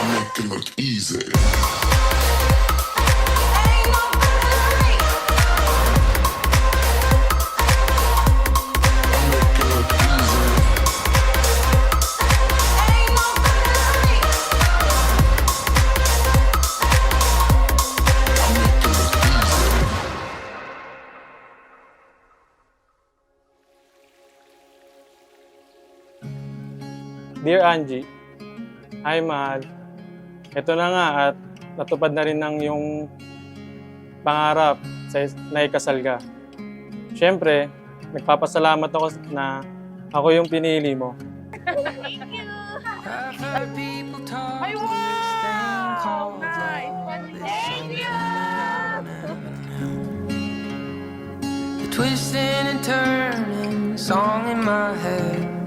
make it look easy. Dear Angie, hi mahal. Ito na nga at natupad na rin ng yung pangarap na ikasal ka. Siyempre, nagpapasalamat ako na ako yung pinili mo. Thank you! Ay, wow! Nice! Thank you! Twisting and turning, song in my head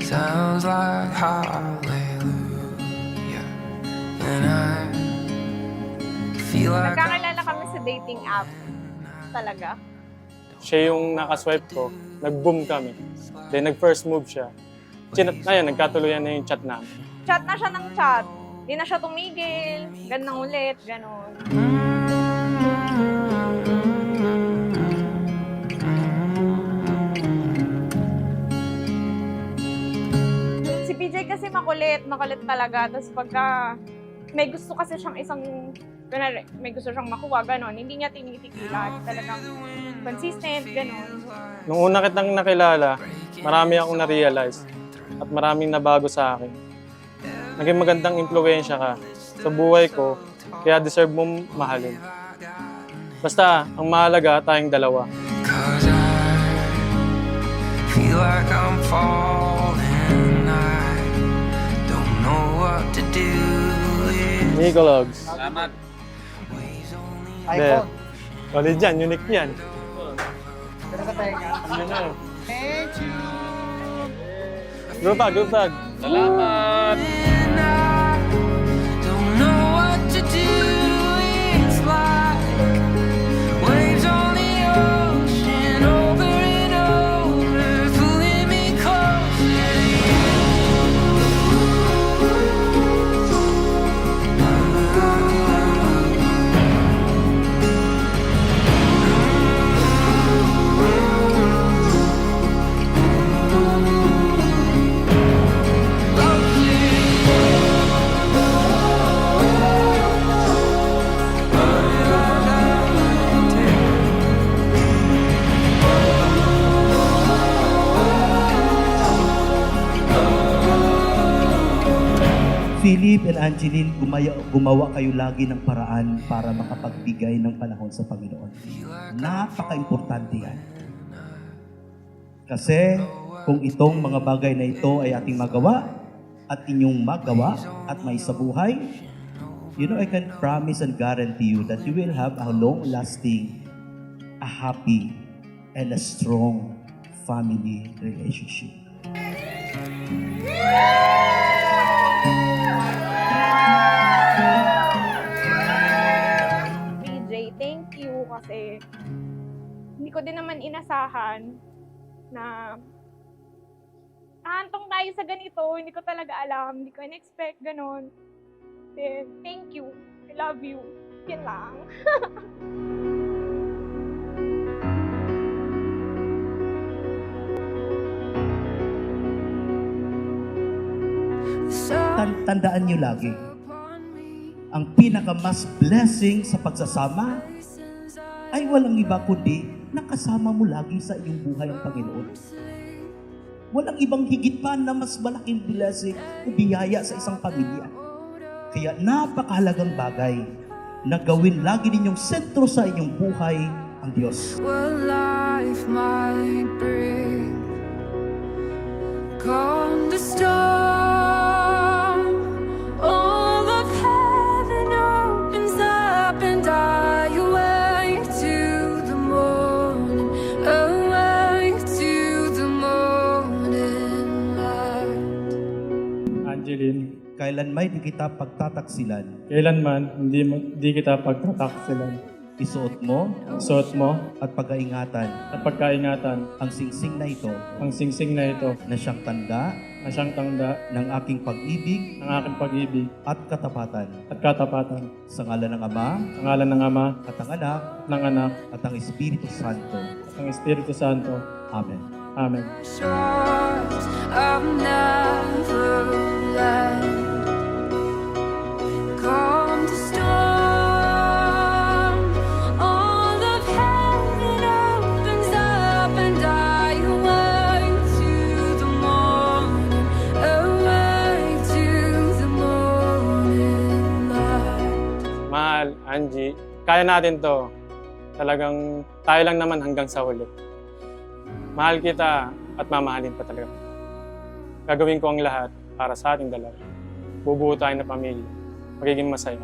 sounds like hallelujah. And I feel like Nagkakilala kami sa dating app. Talaga. Siya yung nakaswipe ko, nag-boom kami. Then nag-first move siya. Ayun, nagkatuluyan na yung chat namin. Chat na siya ng chat. Hindi na siya tumigil. Ganun ulit, ganun. Si PJ kasi makulit talaga. Tapos pagka may gusto kasi siyang may gusto siyang makuha, ganon. Hindi niya tinitigilan. Talagang consistent, ganon. Nung una kitang nakilala, marami akong na-realize at maraming nabago sa akin. Naging magandang impluwensya ka sa buhay ko, kaya deserve mong mahalin. Basta, ang mahalaga tayong dalawa. 'cause I feel like I'm falling. I don't know what to do. Nicologs. Salamat. There. Solid yan, unique yan. Pero sa tenga. Ano na? Thank you! Group bag. Salamat. And I don't know what to do. It's like waves on the ocean, over and over, pulling me closer to Philip and Angeline, gumawa kayo lagi ng paraan para makapagbigay ng panahon sa Panginoon. Napaka-importante yan. Kasi kung itong mga bagay na ito ay ating magawa at inyong magawa at may sa buhay, I can promise and guarantee you that you will have a long-lasting, a happy, and a strong family relationship. PJ, thank you kasi hindi ko din naman inasahan na ahantong tayo sa ganito. Hindi ko talaga alam. Hindi ko in-expect ganon. Then, thank you. I love you. Yan lang. Tandaan nyo lagi, ang pinaka-mas blessing sa pagsasama ay walang iba kundi nakasama mo lagi sa iyong buhay ang Panginoon. Walang ibang higit pa na mas malaking blessing o biyaya sa isang pamilya. Kaya napakahalagang bagay na gawin lagi ninyong sentro sa inyong buhay ang Diyos. what life might bring. Calm the storm. All of heaven opens up and I awake to the morning, awake to the morning light. Angeline, Kailan may di kita pagtataksilan, kailanman hindi kita pagtataksilan. isuot mo Suot mo at pag-aingatan at pagkaingatan ang singsing na ito ang singsing na ito na siyang tanda na siyang tanda ng aking pag-ibig ng aking pag-ibig at katapatan. at katapatan. Sa ngalan ng Ama, Sa ngalan ng Ama, at ng Anak, at ng Anak, at ng Espiritu Santo. at ng Espiritu Santo. Amen. Amen. shores of Neverland. Calm the storm, all of heaven opens up, and I awake to the morning, awake to the morning light. Mahal, Angie, kaya natin to. Talagang tayo lang naman hanggang sa huli. Mahal kita at mamahalin pa talaga. Gagawin ko ang lahat para sa ating dalawa. Bubuo tayo na pamilya. Magiging masaya.